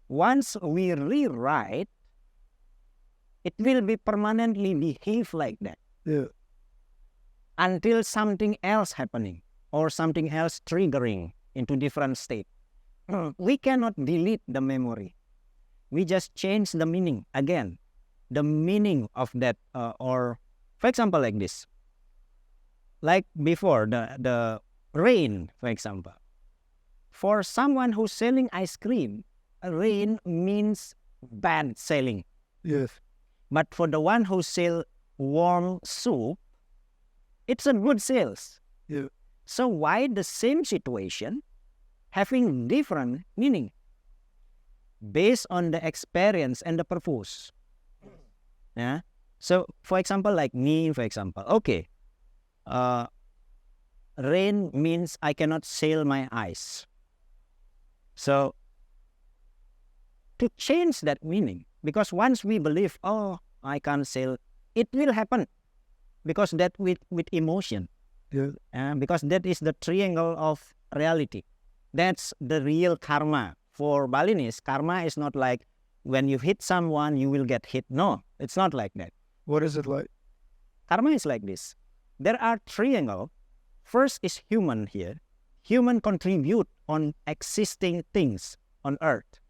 once we rewrite, it will be permanently behave like that Yeah. until something else happening or something else triggering into different state. We cannot delete the memory. We just change the meaning again. The meaning of that, or for example, like this. Like before, the rain, for example. For someone who's selling ice cream, rain means bad selling. Yes. But for the one who sell warm soup, it's a good sales. Yeah. So why the same situation having different meaning based on the experience and the purpose? Yeah. So for example, like me, for example, okay, rain means I cannot sail my ice. So to change that meaning, because once we believe, I can't sail, it will happen, because that with emotion. Yeah. Because that is the triangle of reality. That's the real karma. For Balinese, karma is not like when you hit someone, you will get hit. No, it's not like that. What is it like? Karma is like this. There are triangle. First is human here. Human contribute on existing things on earth.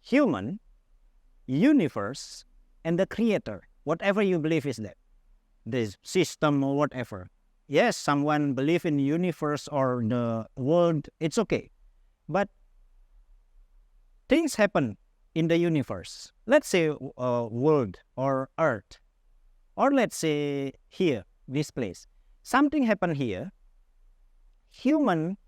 Human, universe, and the creator. Whatever you believe is that. The system or whatever. Yes, someone believe in the universe or the world, it's okay. But things happen in the universe. Let's say world or earth. Or let's say here, this place. Something happened here. Human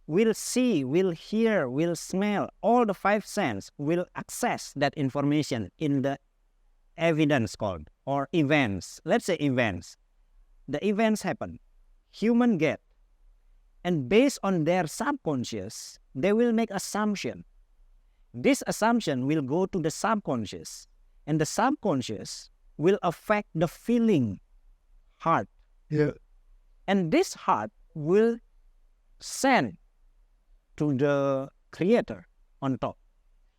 will see, will hear, will smell. All the five senses will access that information in the evidence called or events. Let's say events. The events happen. Human get. And based on their subconscious, they will make assumption. This assumption will go to the subconscious. And the subconscious will affect the feeling heart. Yeah. And this heart will send to the creator on top.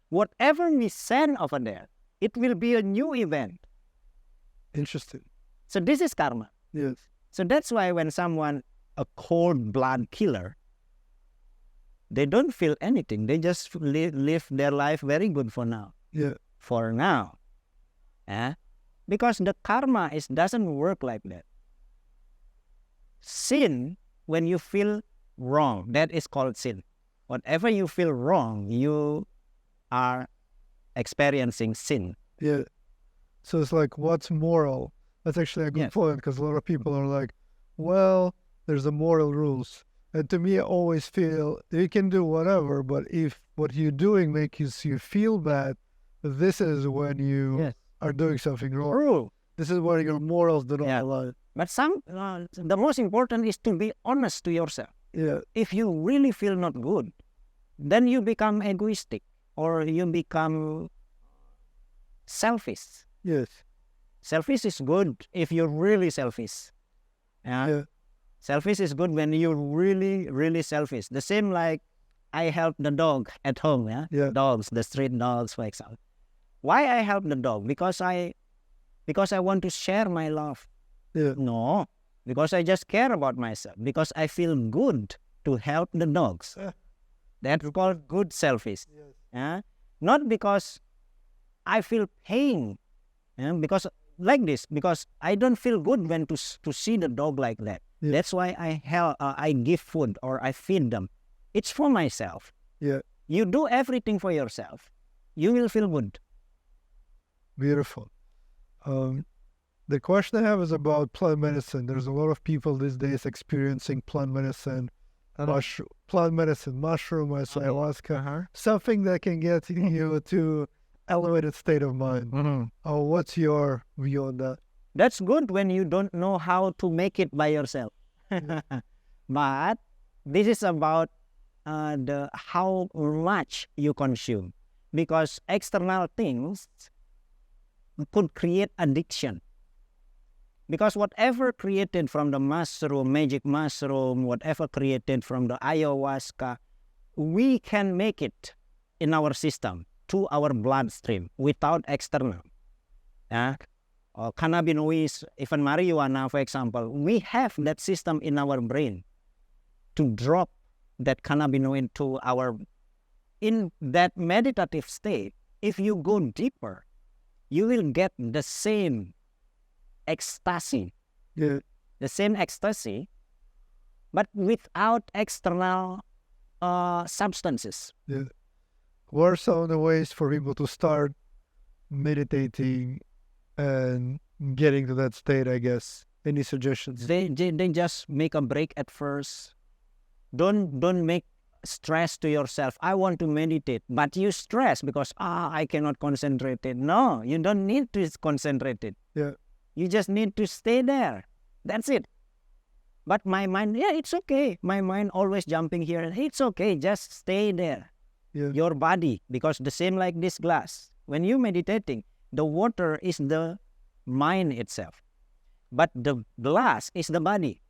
Whatever we send over there, it will be a new event. Interesting. So this is karma. Yes. So that's why when someone, a cold-blood killer, they don't feel anything. They just live their life very good for now. Yeah. For now. Because the karma doesn't work like that. Sin, when you feel wrong, that is called sin. Whatever you feel wrong, you are experiencing sin. Yeah. So it's like, what's moral? That's actually a good point, because a lot of people are like, well, there's a moral rules. And to me, I always feel you can do whatever, but if what you're doing makes you feel bad, this is when you are doing something wrong. True. This is where your morals do not align. But the most important is to be honest to yourself. Yeah. If you really feel not good, then you become egoistic or you become selfish. Yes. Selfish is good if you're really selfish. Yeah. Selfish is good when you're really, really selfish. The same like I help the dog at home. Dogs, the street dogs, for example. Why I help the dog? Because I want to share my love. Yeah. No, because I just care about myself. Because I feel good to help the dogs. That's called good selfish. Yes. Not because I feel pain. Because like this, because I don't feel good when to see the dog like that. Yeah. That's why I give food or I feed them. It's for myself. Yeah. You do everything for yourself. You will feel good. Beautiful. The question I have is about plant medicine. There's a lot of people these days experiencing plant medicine, mushroom, ayahuasca, something that can get you to elevated state of mind. What's your view on that? That's good when you don't know how to make it by yourself. But this is about how much you consume, because external things could create addiction. Because whatever created from the mushroom, magic mushroom, whatever created from the ayahuasca, we can make it in our system to our bloodstream without external. Cannabinoids, even marijuana, for example, we have that system in our brain to drop that cannabinoid to our, in that meditative state. If you go deeper, you will get the same ecstasy. Yeah. The same ecstasy, but without external substances. Yeah. What are some of the ways for people to start meditating and getting to that state, I guess? Any suggestions? They just make a break at first. Don't make stress to yourself. I want to meditate, but you stress because I cannot concentrate it. No, you don't need to concentrate it. Yeah. You just need to stay there. That's it. But my mind, it's okay. My mind always jumping here. It's okay. Just stay there. Yeah. Your body, because the same like this glass. When you meditating, the water is the mind itself. But the glass is the body.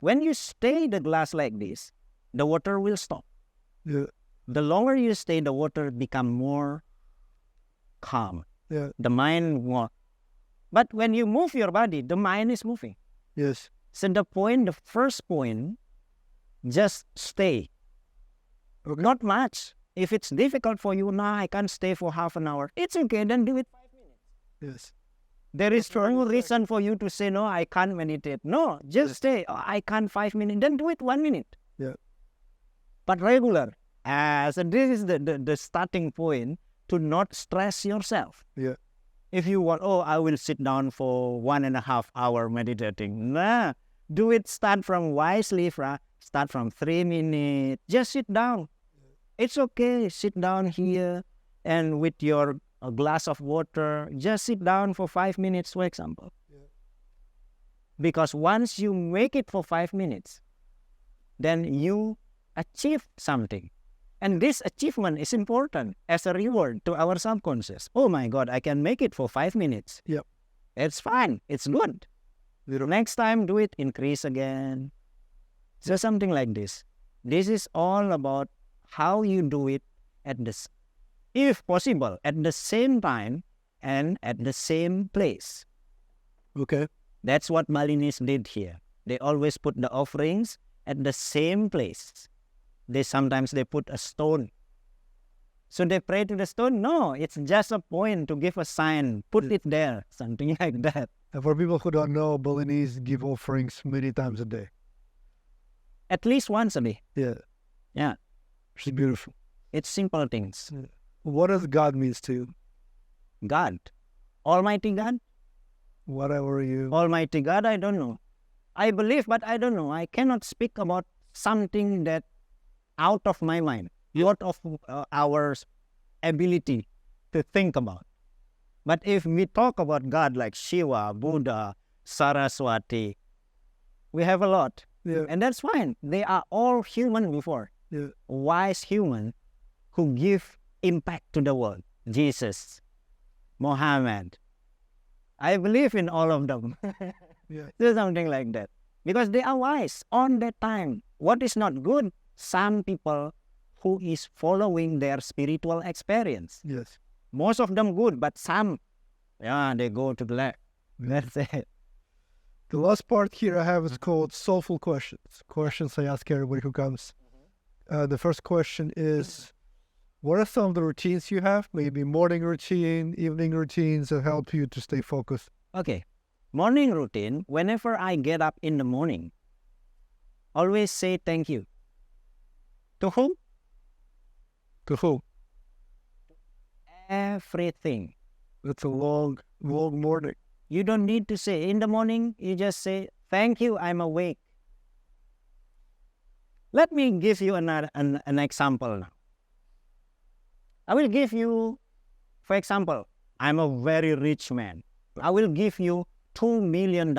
When you stay the glass like this, the water will stop. Yeah. The longer you stay, the water become more calm. Yeah. The mind more. But when you move your body, the mind is moving. Yes. So the first point, just stay. Okay. Not much. If it's difficult for you, I can't stay for half an hour. It's okay, then do it 5 minutes. Yes. There is no reason for you to say, no, I can't meditate. No, just say, oh, I can't 5 minutes. Then do it 1 minute. Yeah. But regular. So this is the starting point to not stress yourself. Yeah. If you want, oh, I will sit down for 1.5 hours meditating. Nah, do it. Start from wisely, start from 3 minutes. Just sit down. It's okay. Sit down here and with your a glass of water, just sit down for 5 minutes, for example. Yeah. Because once you make it for 5 minutes, then you achieve something. And this achievement is important as a reward to our subconscious. Oh my God, I can make it for 5 minutes. Yep. It's fine. It's good. Next time, do it, increase again. So something like this. This is all about how you do it at this, if possible, at the same time and at the same place. Okay. That's what Balinese did here. They always put the offerings at the same place. Sometimes they put a stone. So they pray to the stone? No, it's just a point to give a sign. Put it there, something like that. And for people who don't know, Balinese give offerings many times a day. At least once a day. Yeah. Yeah. Which is beautiful. It's simple things. Yeah. What does God means to you? God. Almighty God? Whatever you... Almighty God, I don't know. I believe, but I don't know. I cannot speak about something that out of my mind, out of our ability to think about. But if we talk about God like Shiva, Buddha, Saraswati, we have a lot. Yeah. And that's fine. They are all human before. Yeah. Wise human who give impact to the world. Jesus, Muhammad. I believe in all of them. Yeah. Do something like that. Because they are wise on that time. What is not good? Some people who is following their spiritual experience. Yes. Most of them good, but some, they go to the left. That's it. The last part here I have is called soulful questions. Questions I ask everybody who comes. The first question is, what are some of the routines you have? Maybe morning routine, evening routines that help you to stay focused. Okay. Morning routine, whenever I get up in the morning, always say thank you. To whom? To who? Everything. That's a long, long morning. You don't need to say. In the morning, you just say, thank you, I'm awake. Let me give you an example now. I will give you, for example, I'm a very rich man. I will give you $2 million.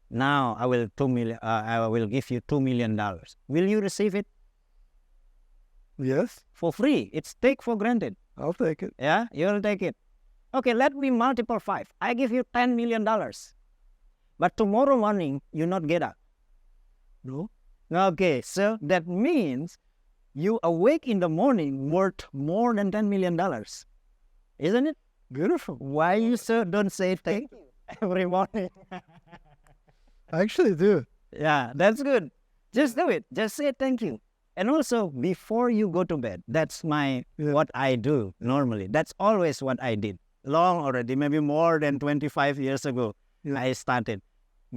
Now I will give you $2 million. Will you receive it? Yes. For free. It's take for granted. I'll take it. Yeah, you'll take it. Okay, let me multiple 5. I give you $10 million. But tomorrow morning, you not get up. No. Okay, so that means you awake in the morning worth more than $10 million. Isn't it? Beautiful. Why you don't say thank you every morning? I actually do. Yeah, that's good. Just do it. Just say thank you. And also, before you go to bed, that's what I do normally. That's always what I did. Long already, maybe more than 25 years ago, I started.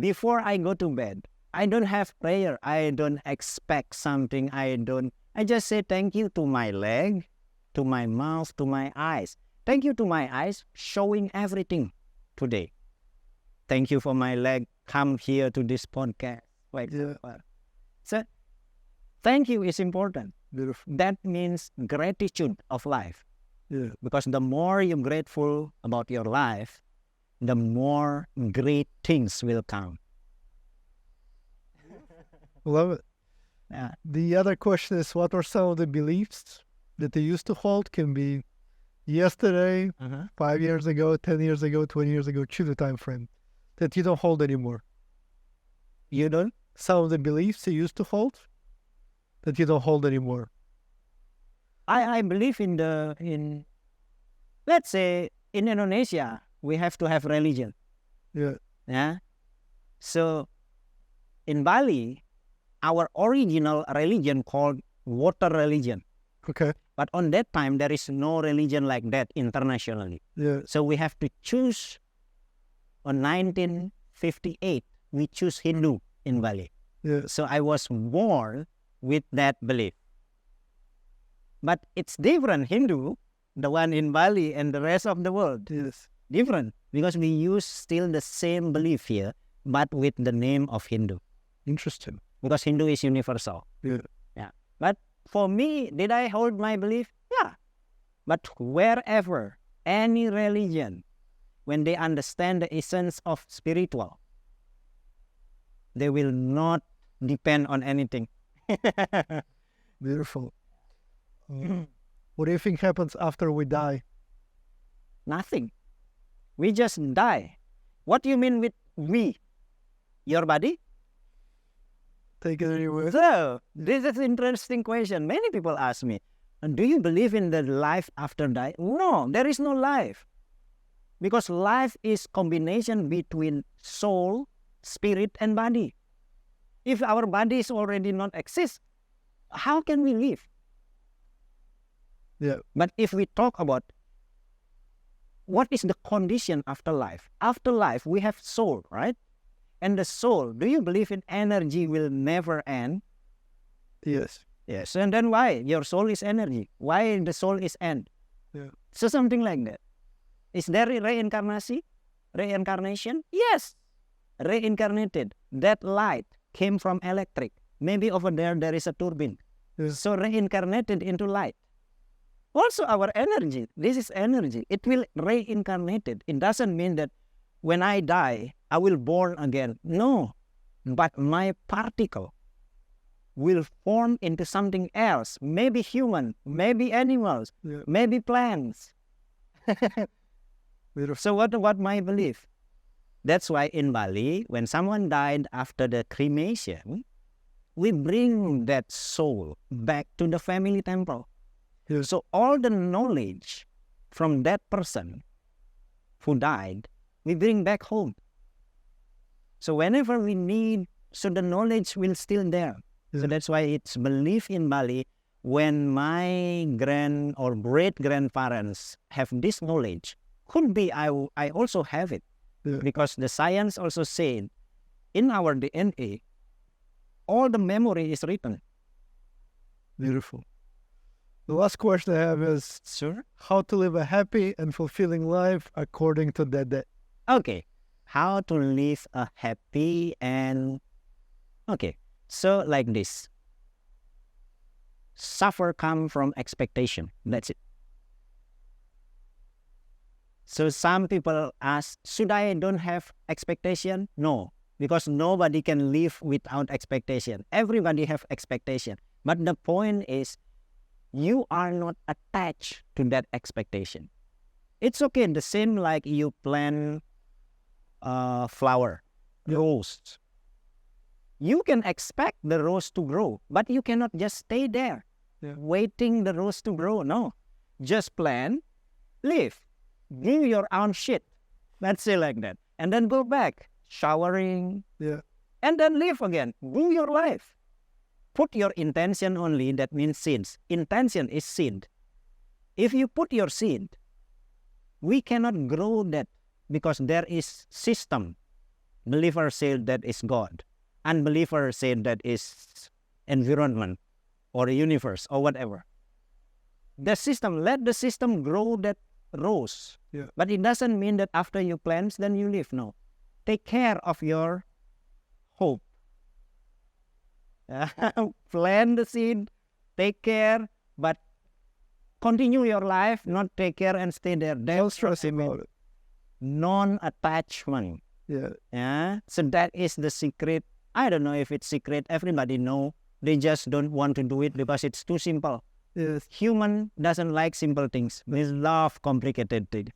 Before I go to bed, I don't have prayer. I don't expect something. I just say thank you to my leg, to my mouth, to my eyes. Thank you to my eyes, showing everything today. Thank you for my leg. Come here to this podcast. So, thank you is important. Beautiful. That means gratitude of life. Yeah. Because the more you're grateful about your life, the more great things will come. Love it. Yeah. The other question is, what are some of the beliefs that they used to hold? Can be yesterday, 5 years ago, 10 years ago, 20 years ago, choose a time frame that you don't hold anymore. You don't? Some of the beliefs you used to hold that you don't hold anymore. I believe let's say in Indonesia, we have to have religion. Yeah. Yeah. So in Bali, our original religion called water religion. Okay. But on that time, there is no religion like that internationally. Yeah. So we have to choose. On 1958, we choose Hindu in Bali. Yeah. So I was born with that belief. But it's different, Hindu, the one in Bali and the rest of the world. Yes. Different, because we use still the same belief here, but with the name of Hindu. Interesting. Because Hindu is universal. Yeah. Yeah. But for me, did I hold my belief? Yeah. But wherever, any religion, when they understand the essence of spiritual, they will not depend on anything. Beautiful. What do you think happens after we die? Nothing. We just die. What do you mean with we? Your body? Take it anywhere. So, this is an interesting question. Many people ask me, do you believe in the life after die? No, there is no life. Because life is combination between soul, spirit, and body. If our bodies already not exist, how can we live? Yeah. But if we talk about what is the condition after life? After life, we have soul, right? And the soul, do you believe in energy will never end? Yes. Yes. And then why? Your soul is energy. Why the soul is end? Yeah. So something like that. Is there reincarnation? Reincarnation? Yes. Reincarnated. That light came from electric. Maybe over there is a turbine. Yeah. So reincarnated into light. Also our energy. This is energy. It will reincarnated. It doesn't mean that when I die, I will born again. No. But my particle will form into something else. Maybe human, maybe animals, Yeah. maybe plants. Beautiful. So what my belief? That's why in Bali, when someone died after the cremation, we bring that soul back to the family temple. Yeah. So all the knowledge from that person who died, we bring back home. So whenever we need, so the knowledge will still there. Yeah. So that's why it's belief in Bali. When my grand or great-grandparents have this knowledge, could be I also have it. Yeah. Because the science also said, in our DNA, all the memory is written. Beautiful. The last question I have is Sure. how to live a happy and fulfilling life according to Dede. Okay. How to live a happy and... Okay. So like this. Suffer come from expectation. That's it. So some people ask, should I don't have expectation? No, because nobody can live without expectation. Everybody have expectation. But the point is, you are not attached to that expectation. It's okay. The same like you plant flower, rose. You can expect the rose to grow, but you cannot just stay there, waiting the rose to grow. No, just plant, live. Do your own shit. Let's say like that. And then go back, showering. Yeah. And then live again. Do your life. Put your intention only, that means seeds. Intention is seed. If you put your seed, we cannot grow that because there is system. Believer said that is God. Unbeliever said that is environment or universe or whatever. The system, let the system grow that rose. Yeah. But it doesn't mean that after you plant, then you live. No. Take care of your hope. Plant the seed, take care, but continue your life, not take care and stay there. Don't stress about it. Non-attachment. Yeah. Yeah. So that is the secret. I don't know if it's secret. Everybody know. They just don't want to do it because it's too simple. Yes. Human doesn't like simple things. We love complicated things.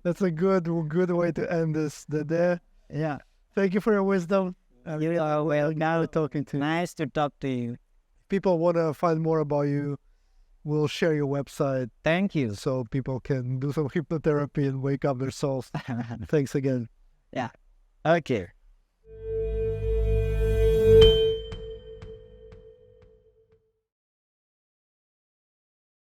That's a good way to end this. Dede. Yeah. Thank you for your wisdom. You are welcome. Now talking to you. Nice to talk to you. People want to find more about you. We'll share your website Thank you. so people can do some hypnotherapy and wake up their souls. Thanks again. Yeah. Okay.